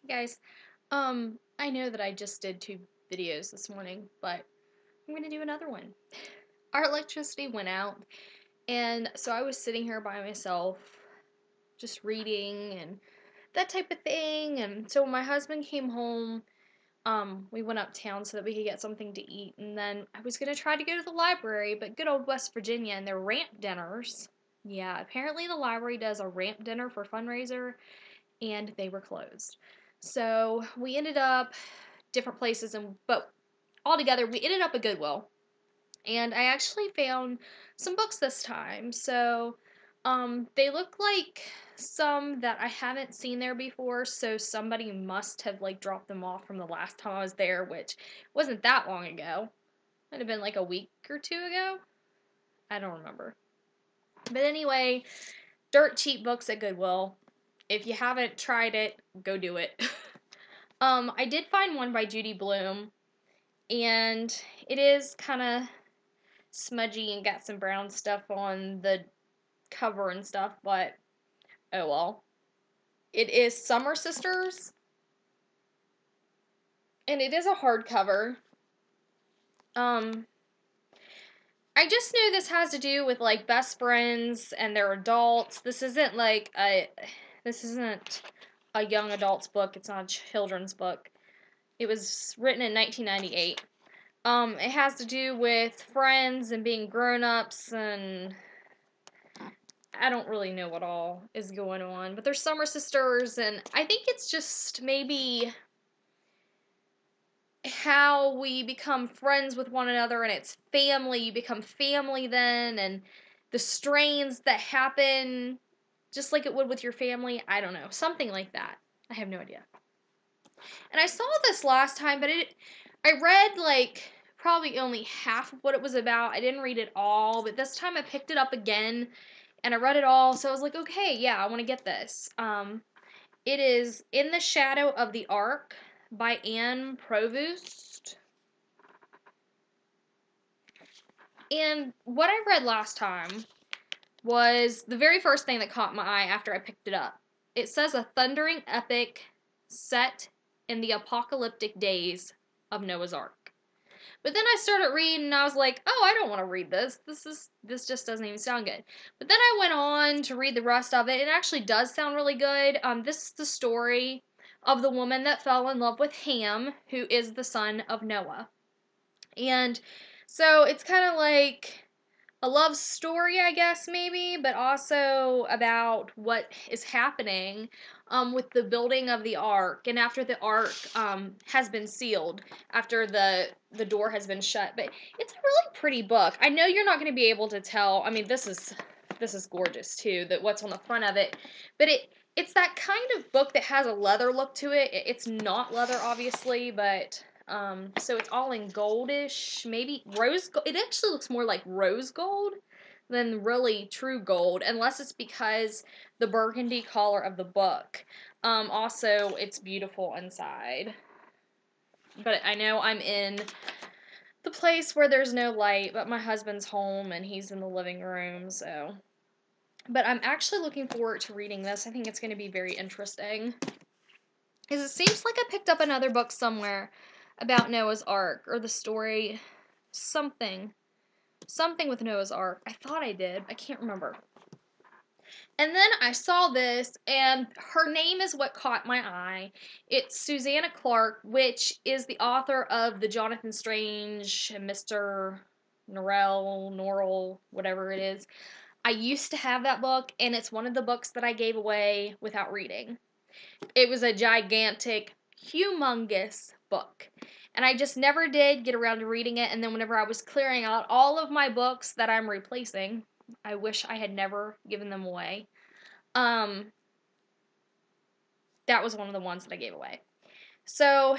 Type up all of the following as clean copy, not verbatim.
Guys, I know that I just did 2 videos this morning, but I'm gonna do another one. Our electricity went out, and so I was sitting here by myself, just reading and that type of thing. And so when my husband came home, we went uptown so that we could get something to eat, and then I was gonna try to go to the library, but good old West Virginia and their ramp dinners. Yeah, apparently the library does a ramp dinner for fundraiser, and they were closed. So we ended up different places, but altogether we ended up at Goodwill, and I actually found some books this time. So they look like some that I haven't seen there before, so somebody must have like dropped them off from the last time I was there, which wasn't that long ago. Might have been like a week or two ago. I don't remember. But anyway, dirt cheap books at Goodwill. If you haven't tried it, go do it. I did find one by Judy Blume, and it is kind of smudgy and got some brown stuff on the cover and stuff, but oh well. It is Summer Sisters, and it is a hardcover. Um, I just knew this has to do with like best friends and they're adults. This isn't a young adult's book. It's not a children's book. It was written in 1998. It has to do with friends and being grown-ups, and I don't really know what all is going on. But they're summer sisters, and I think it's just maybe how we become friends with one another, and it's family. You become family then, and the strains that happen just like it would with your family. I don't know. Something like that. I have no idea. And I saw this last time, but I read like probably only half of what it was about. I didn't read it all, but this time I picked it up again and I read it all. So I was like, okay, yeah, I want to get this. It is In the Shadow of the Ark by Anne Provost. And what I read last time was the very first thing that caught my eye after I picked it up. It says a thundering epic set in the apocalyptic days of Noah's Ark. But then I started reading and I was like, oh, I don't want to read this. This just doesn't even sound good. But then I went on to read the rest of it. It actually does sound really good. This is the story of the woman that fell in love with Ham, who is the son of Noah. And so it's kind of like a love story, I guess, maybe, but also about what is happening with the building of the ark, and after the ark has been sealed, after the door has been shut. But it's a really pretty book. I know you're not going to be able to tell. I mean, this is gorgeous too. That what's on the front of it, but it's that kind of book that has a leather look to it. It's not leather, obviously, but so it's all in goldish, maybe rose gold. It actually looks more like rose gold than really true gold, unless it's because the burgundy color of the book. Also, it's beautiful inside. But I know I'm in the place where there's no light, but my husband's home and he's in the living room, so. But I'm actually looking forward to reading this. I think it's going to be very interesting. Because it seems like I picked up another book somewhere about Noah's Ark, or the story, something with Noah's Ark. I thought I did. I can't remember. And then I saw this, and her name is what caught my eye. It's Susanna Clark, which is the author of the Jonathan Strange, Mr. Norrell, whatever it is. I used to have that book, and it's one of the books that I gave away without reading. It was a gigantic, humongous book. And I just never did get around to reading it. And then whenever I was clearing out all of my books that I'm replacing, I wish I had never given them away. That was one of the ones that I gave away. So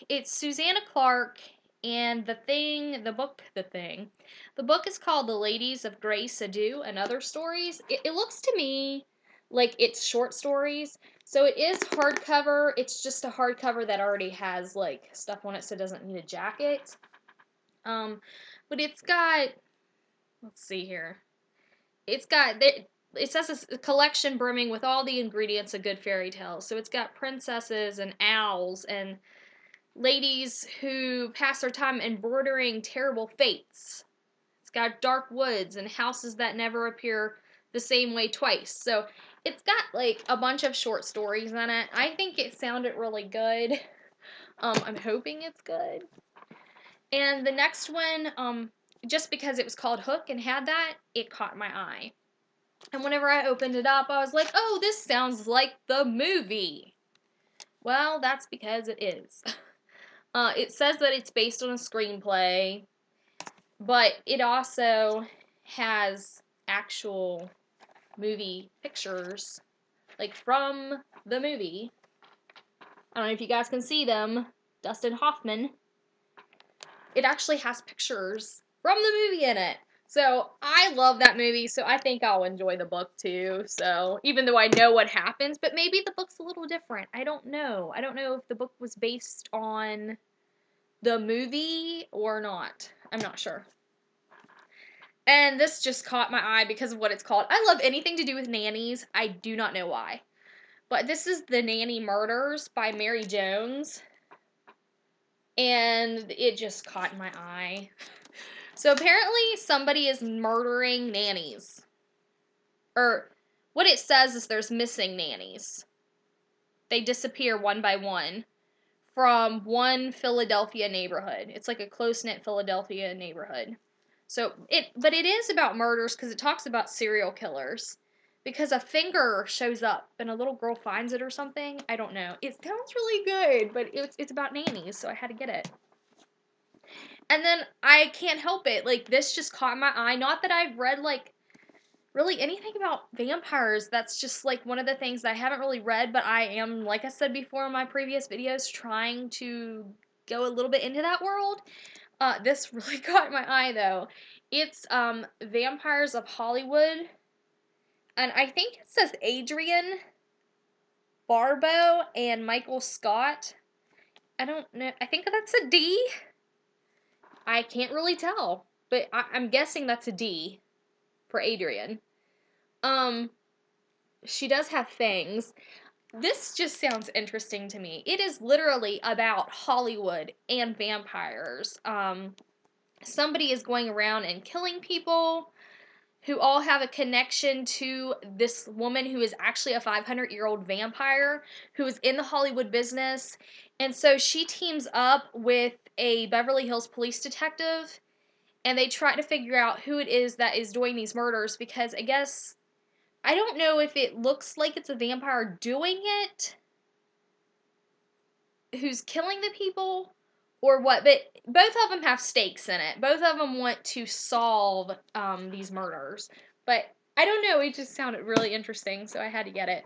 it's Susanna Clark, and the book is called The Ladies of Grace Adieu and Other Stories. It looks to me like it's short stories. So it is hardcover. It's just a hardcover that already has like stuff on it, so it doesn't need a jacket. But it's got, let's see here. It's got it says it's a collection brimming with all the ingredients of good fairy tales. So it's got princesses and owls and ladies who pass their time embroidering terrible fates. It's got dark woods and houses that never appear the same way twice. So it's got like a bunch of short stories in it. I think it sounded really good. I'm hoping it's good. And the next one, just because it was called Hook and had that, it caught my eye. And whenever I opened it up, I was like, oh, this sounds like the movie. Well, that's because it is. It says that it's based on a screenplay, but it also has actual movie pictures, like from the movie. I don't know if you guys can see them. Dustin Hoffman. It actually has pictures from the movie in it. So I love that movie, so I think I'll enjoy the book too. So even though I know what happens, but maybe the book's a little different. I don't know. I don't know if the book was based on the movie or not. I'm not sure. And this just caught my eye because of what it's called. I love anything to do with nannies. I do not know why. But this is The Nanny Murders by Mary Jones. And it just caught my eye. So apparently somebody is murdering nannies. Or what it says is there's missing nannies. They disappear one by one from one Philadelphia neighborhood. It's like a close-knit Philadelphia neighborhood. But it is about murders because it talks about serial killers. Because a finger shows up and a little girl finds it or something. I don't know. It sounds really good, but it's about nannies, so I had to get it. And then I can't help it. Like, this just caught my eye. Not that I've read, like, really anything about vampires. That's just, like, one of the things that I haven't really read, but I am, like I said before in my previous videos, trying to go a little bit into that world. This really caught my eye, though. It's, Vampires of Hollywood. And I think it says Adrian Barbeau and Michael Scott. I don't know. I think that's a D. I can't really tell, but I'm guessing that's a D for Adrian. She does have fangs. This just sounds interesting to me. It is literally about Hollywood and vampires. Somebody is going around and killing people who all have a connection to this woman who is actually a 500-year-old vampire who is in the Hollywood business. And so she teams up with a Beverly Hills police detective, and they try to figure out who it is that is doing these murders, because I guess, I don't know if it looks like it's a vampire doing it, who's killing the people, or what, but both of them have stakes in it. Both of them want to solve these murders. But I don't know, it just sounded really interesting, so I had to get it.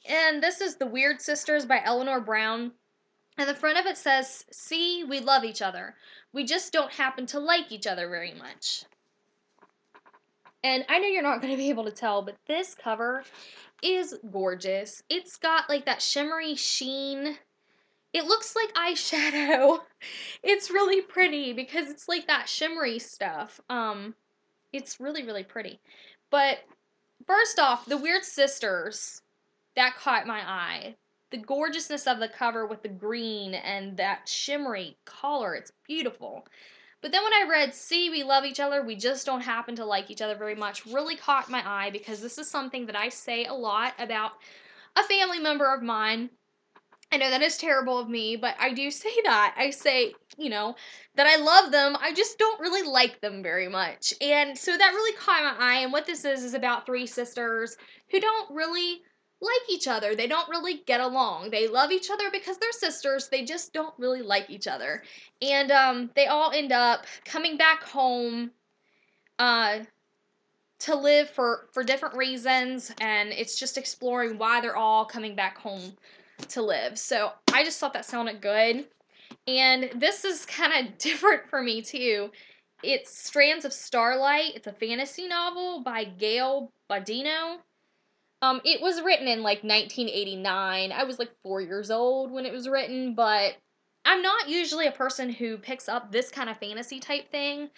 And this is The Weird Sisters by Eleanor Brown. And the front of it says, "See, we love each other. We just don't happen to like each other very much." And I know you're not going to be able to tell, but this cover is gorgeous. It's got like that shimmery sheen. It looks like eyeshadow. It's really pretty because it's like that shimmery stuff. It's really, really pretty. But first off, The Weird Sisters, that caught my eye. The gorgeousness of the cover with the green and that shimmery color, it's beautiful. But then when I read, "See, we love each other, we just don't happen to like each other very much," really caught my eye because this is something that I say a lot about a family member of mine. I know that is terrible of me, but I do say that. I say, you know, that I love them, I just don't really like them very much. And so that really caught my eye, and what this is about three sisters who don't really like each other. They don't really get along. They love each other because they're sisters, they just don't really like each other. And they all end up coming back home to live for different reasons, and it's just exploring why they're all coming back home to live. So I just thought that sounded good. And this is kind of different for me too. It's Strands of Starlight. It's a fantasy novel by Gail Bodino. It was written in like 1989. I was like 4 years old when it was written, but I'm not usually a person who picks up this kind of fantasy type thing.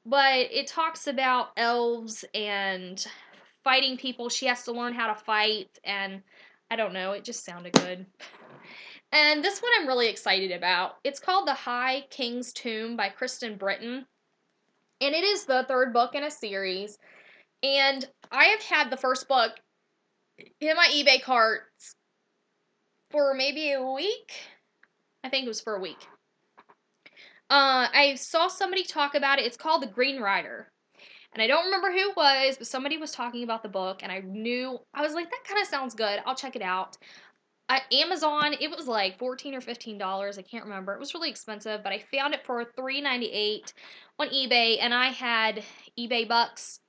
But it talks about elves and fighting people. She has to learn how to fight, and I don't know, it just sounded good. And this one I'm really excited about. It's called The High King's Tomb by Kristen Britton. And it is the third book in a series. And I have had the first book in my eBay carts for maybe a week. I think it was for a week. I saw somebody talk about it. It's called The Green Rider. And I don't remember who it was, but somebody was talking about the book, and I was like, that kind of sounds good. I'll check it out. At Amazon, it was like $14 or $15. I can't remember. It was really expensive, but I found it for $3.98 on eBay, and I had eBay bucks.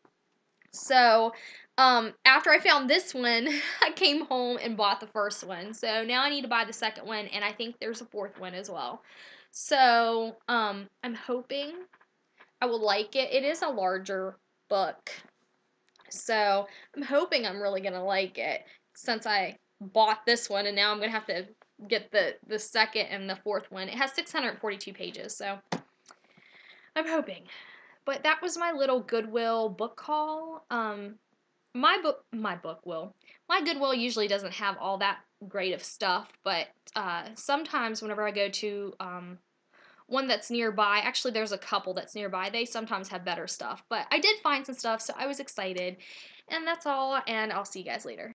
So, after I found this one, I came home and bought the first one. So now I need to buy the second one, and I think there's a fourth one as well. So, I'm hoping I will like it. It is a larger book. So, I'm hoping I'm really going to like it since I bought this one, and now I'm going to have to get the second and the fourth one. It has 642 pages, so I'm hoping. But that was my little Goodwill book haul. My Goodwill usually doesn't have all that great of stuff, but sometimes whenever I go to one that's nearby, actually there's a couple that's nearby, they sometimes have better stuff. But I did find some stuff, so I was excited. And that's all, and I'll see you guys later.